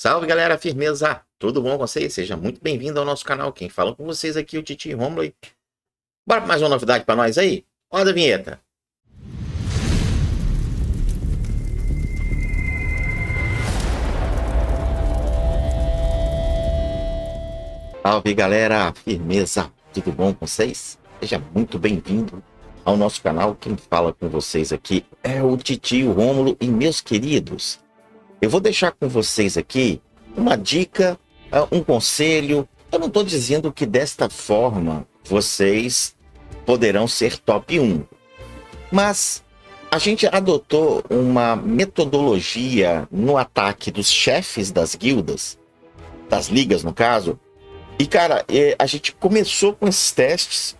Salve galera, firmeza! Tudo bom com vocês? Seja muito bem-vindo ao nosso canal. Quem fala com vocês aqui é o Titi Romulo. Bora para mais uma novidade para nós aí? Roda a vinheta! Salve galera, firmeza! Tudo bom com vocês? Seja muito bem-vindo ao nosso canal. Quem fala com vocês aqui é o Titi Romulo. E meus queridos, eu vou deixar com vocês aqui uma dica, um conselho. Eu não estou dizendo que desta forma vocês poderão ser top 1, mas a gente adotou uma metodologia no ataque dos chefes das guildas, das ligas no caso, e cara, a gente começou com esses testes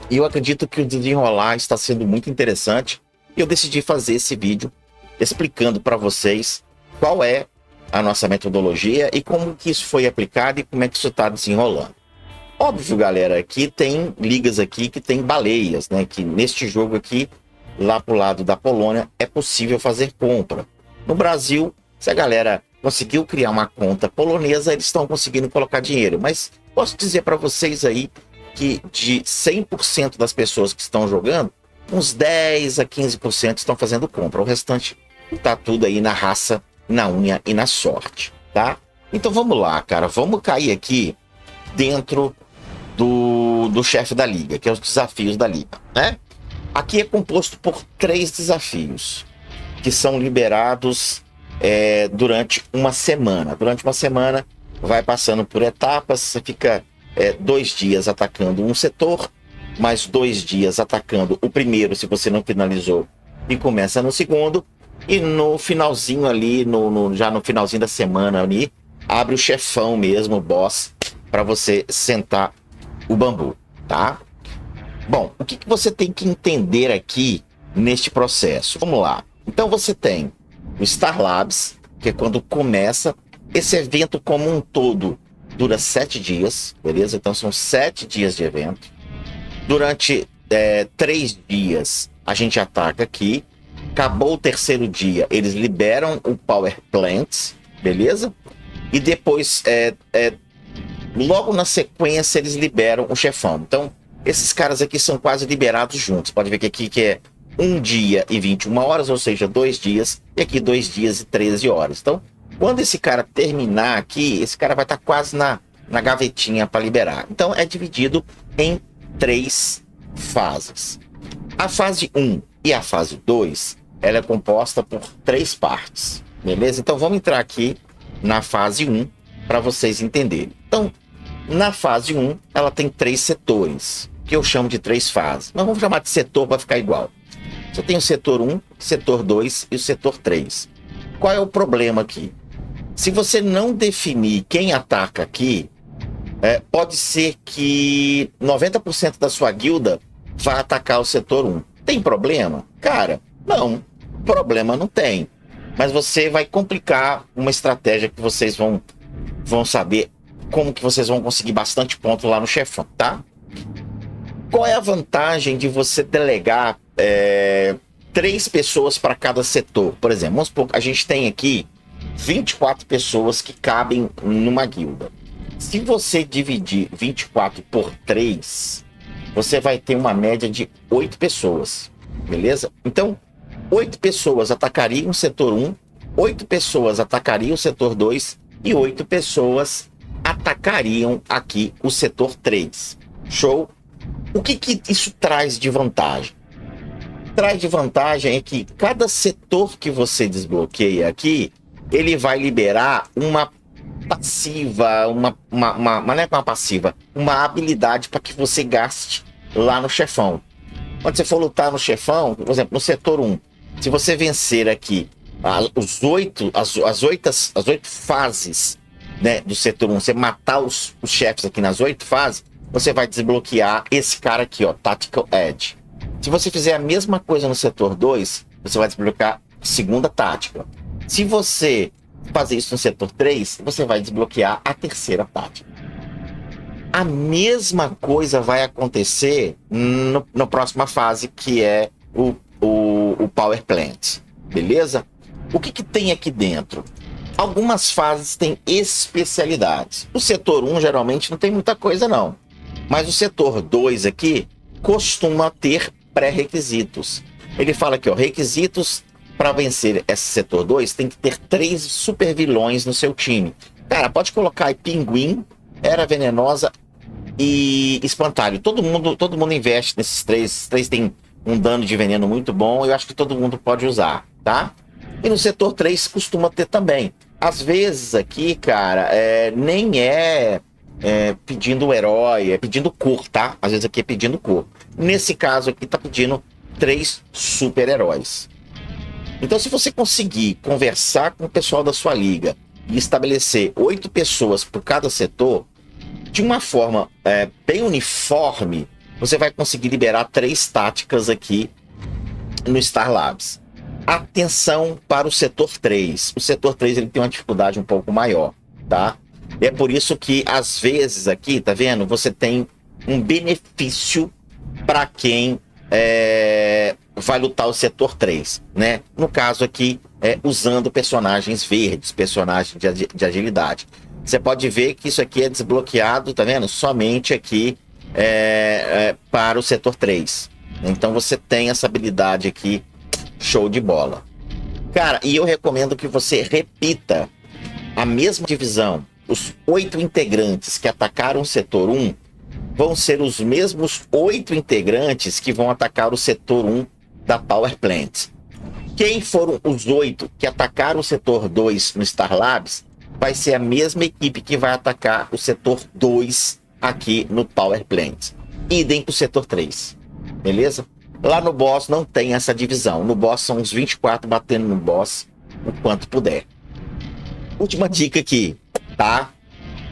e eu acredito que o desenrolar está sendo muito interessante e eu decidi fazer esse vídeo explicando para vocês qual é a nossa metodologia e como que isso foi aplicado e como é que isso está desenrolando. Óbvio, galera, que tem ligas aqui que tem baleias, né? Que neste jogo aqui, lá pro lado da Polônia, é possível fazer compra. No Brasil, se a galera conseguiu criar uma conta polonesa, eles estão conseguindo colocar dinheiro. Mas posso dizer para vocês aí que de 100% das pessoas que estão jogando, uns 10 a 15% estão fazendo compra. O restante tá tudo aí na raça, na unha e na sorte, tá? Então vamos lá, cara. Vamos cair aqui dentro do chefe da liga, que é os desafios da liga, né? Aqui é composto por 3 desafios que são liberados durante uma semana. Durante uma semana vai passando por etapas. Você fica 2 dias atacando um setor, mais 2 dias atacando o primeiro, se você não finalizou, e começa no segundo. E no finalzinho ali, já no finalzinho da semana ali, abre o chefão mesmo, o boss, para você sentar o bambu, tá? Bom, o que você tem que entender aqui neste processo? Vamos lá. Então você tem o Star Labs, que é quando começa. Esse evento como um todo dura 7 dias, beleza? Então são 7 dias de evento. Durante 3 dias a gente ataca aqui. Acabou o terceiro dia, eles liberam o Power Plant, beleza? E depois, logo na sequência, eles liberam o chefão. Então, esses caras aqui são quase liberados juntos. Pode ver que aqui que é 1 dia e 21 horas, ou seja, 2 dias, e aqui 2 dias e 13 horas. Então, quando esse cara terminar aqui, esse cara vai estar quase na gavetinha para liberar. Então, é dividido em 3 fases. A fase 1 e a fase 2, ela é composta por 3 partes, beleza? Então vamos entrar aqui na fase 1 para vocês entenderem. Então, na fase 1, ela tem 3 setores, que eu chamo de 3 fases. Mas vamos chamar de setor para ficar igual. Você tem o setor 1, setor 2 e o setor 3. Qual é o problema aqui? Se você não definir quem ataca aqui, pode ser que 90% da sua guilda vá atacar o setor 1. Tem problema? Cara, não. Problema não tem. Mas você vai complicar uma estratégia que vocês vão saber como que vocês vão conseguir bastante ponto lá no chefão, tá? Qual é a vantagem de você delegar 3 pessoas para cada setor? Por exemplo, vamos supor, a gente tem aqui 24 pessoas que cabem numa guilda. Se você dividir 24 por 3, você vai ter uma média de 8 pessoas, beleza? Então, 8 pessoas atacariam o setor 1, 8 pessoas atacariam o setor 2 e 8 pessoas atacariam aqui o setor 3. Show? O que isso traz de vantagem? Traz de vantagem é que cada setor que você desbloqueia aqui, ele vai liberar uma passiva, não é uma passiva, uma habilidade para que você gaste lá no chefão. Quando você for lutar no chefão, por exemplo, no setor 1, se você vencer aqui as 8 fases, né, do setor 1, você matar os chefes aqui nas 8 fases, você vai desbloquear esse cara aqui, ó, Tactical Edge. Se você fizer a mesma coisa no setor 2, você vai desbloquear a segunda tática. Se você fazer isso no setor 3, você vai desbloquear a terceira tática. A mesma coisa vai acontecer na próxima fase, que é o Power Plant, beleza? O que tem aqui dentro? Algumas fases têm especialidades. O setor 1 geralmente não tem muita coisa não. Mas o setor 2 aqui costuma ter pré-requisitos. Ele fala aqui, ó, requisitos para vencer esse setor 2 tem que ter 3 super vilões no seu time. Cara, pode colocar aí Pinguim, Era Venenosa e Espantalho. Todo mundo investe nesses três. Esses três têm um dano de veneno muito bom. Eu acho que todo mundo pode usar, tá? E no setor 3 costuma ter também. Às vezes aqui, cara, nem é pedindo o herói, é pedindo cor, tá? Às vezes aqui é pedindo cor. Nesse caso aqui tá pedindo 3 super-heróis. Então, se você conseguir conversar com o pessoal da sua liga e estabelecer 8 pessoas por cada setor, de uma forma bem uniforme, você vai conseguir liberar 3 táticas aqui no Star Labs. Atenção para o setor 3. O setor 3 ele tem uma dificuldade um pouco maior, tá? É por isso que, às vezes, aqui, tá vendo? Você tem um benefício para quem vai lutar o setor 3, né? No caso aqui, usando personagens verdes, personagens de agilidade. Você pode ver que isso aqui é desbloqueado, tá vendo? Somente aqui para o setor 3. Então você tem essa habilidade aqui, show de bola. Cara, e eu recomendo que você repita a mesma divisão. Os 8 integrantes que atacaram o setor 1 vão ser os mesmos 8 integrantes que vão atacar o setor 1 da Power Plant. Quem foram os 8 que atacaram o setor 2 no Star Labs, vai ser a mesma equipe que vai atacar o setor 2 aqui no Power Plant. Idem para o setor 3. Beleza? Lá no boss não tem essa divisão. No boss são uns 24 batendo no boss o quanto puder. Última dica aqui, tá?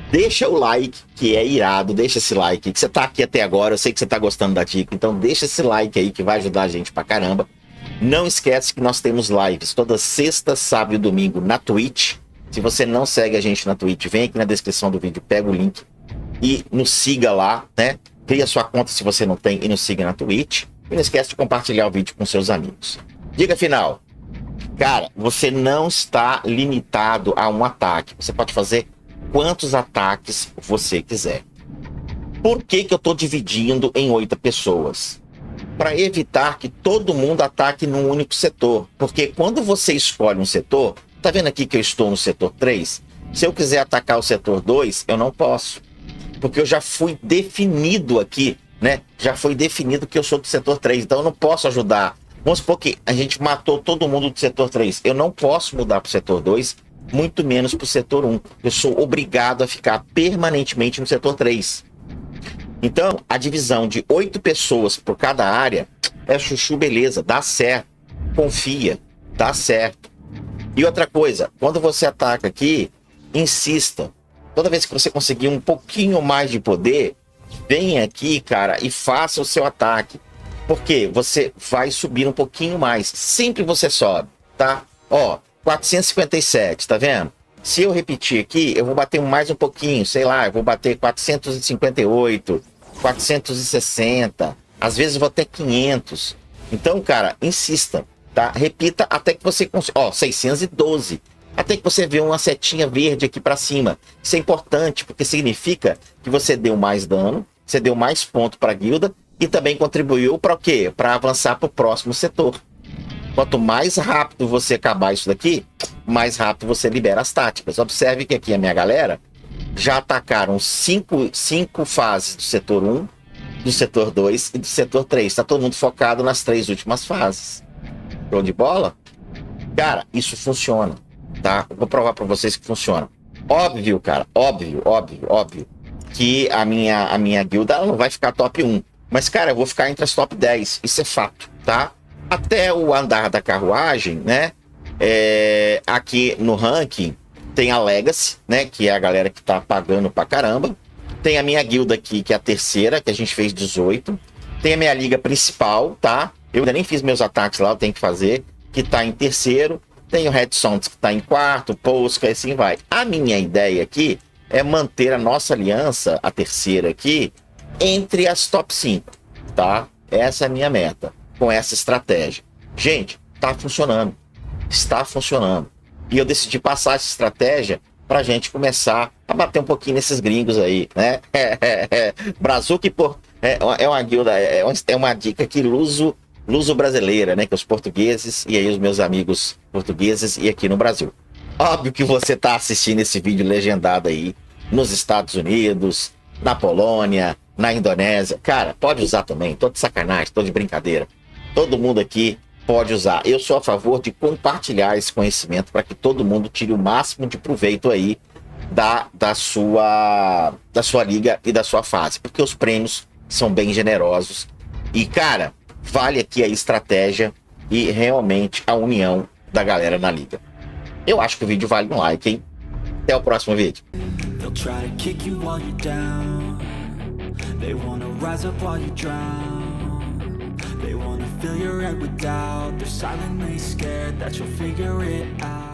Deixa o like, que é irado. Deixa esse like, que você tá aqui até agora. Eu sei que você tá gostando da dica. Então deixa esse like aí, que vai ajudar a gente pra caramba. Não esquece que nós temos lives toda sexta, sábado e domingo na Twitch. Se você não segue a gente na Twitch, vem aqui na descrição do vídeo, pega o link e nos siga lá, né? Cria sua conta se você não tem e nos siga na Twitch. E não esquece de compartilhar o vídeo com seus amigos. Dica final. Cara, você não está limitado a um ataque. Você pode fazer quantos ataques você quiser. Por que que eu estou dividindo em 8 pessoas? Para evitar que todo mundo ataque num único setor. Porque quando você escolhe um setor, tá vendo aqui que eu estou no setor 3? Se eu quiser atacar o setor 2, eu não posso. Porque eu já fui definido aqui, né? Já foi definido que eu sou do setor 3, então eu não posso ajudar. Vamos supor que a gente matou todo mundo do setor 3. Eu não posso mudar para o setor 2, muito menos para o setor 1. Eu sou obrigado a ficar permanentemente no setor 3. Então, a divisão de 8 pessoas por cada área é chuchu beleza, dá certo. Confia, dá certo. E outra coisa, quando você ataca aqui, insista. Toda vez que você conseguir um pouquinho mais de poder, vem aqui, cara, e faça o seu ataque. Porque você vai subir um pouquinho mais. Sempre você sobe, tá? Ó, 457, tá vendo? Se eu repetir aqui, eu vou bater mais um pouquinho, sei lá, eu vou bater 458, 460, às vezes eu vou até 500. Então, cara, insista, tá? Repita até que você consiga. Ó, 612. Até que você vê uma setinha verde aqui para cima. Isso é importante, porque significa que você deu mais dano, você deu mais ponto para a guilda e também contribuiu para o quê? Para avançar para o próximo setor. Quanto mais rápido você acabar isso daqui, mais rápido você libera as táticas. Observe que aqui a minha galera já atacaram 5 fases do setor 1, do setor 2 e do setor 3. Está todo mundo focado nas 3 últimas fases. Show de bola? Cara, isso funciona, tá? Eu vou provar para vocês que funciona. Óbvio, cara, óbvio, que a minha guilda ela não vai ficar top 1. Mas, cara, eu vou ficar entre as top 10. Isso é fato, tá? Até o andar da carruagem, né? Aqui no ranking tem a Legacy, né? Que é a galera que tá pagando pra caramba. Tem a minha guilda aqui, que é a terceira, que a gente fez 18. Tem a minha liga principal, tá? Eu ainda nem fiz meus ataques lá, eu tenho que fazer. Que tá em terceiro. Tem o Red Sounds, que tá em quarto. Polska, assim vai. A minha ideia aqui é manter a nossa aliança, a terceira aqui, entre as top 5, tá? Essa é a minha meta, com essa estratégia. Gente, tá funcionando. Está funcionando. E eu decidi passar essa estratégia pra gente começar a bater um pouquinho nesses gringos aí, né? Brazuca é uma guilda, é uma dica que luso brasileira, né? Que os portugueses e aí os meus amigos portugueses e aqui no Brasil. Óbvio que você tá assistindo esse vídeo legendado aí nos Estados Unidos, na Polônia, na Indonésia. Cara, pode usar também, tô de sacanagem, tô de brincadeira. Todo mundo aqui pode usar. Eu sou a favor de compartilhar esse conhecimento para que todo mundo tire o máximo de proveito aí da sua liga e da sua fase, porque os prêmios são bem generosos e, cara, vale aqui a estratégia e realmente a união da galera na liga. Eu acho que o vídeo vale um like, hein? Até o próximo vídeo. They'll try to kick you while you're down. They wanna rise up while you drown. They wanna fill your head with doubt. They're silently scared that you'll figure it out.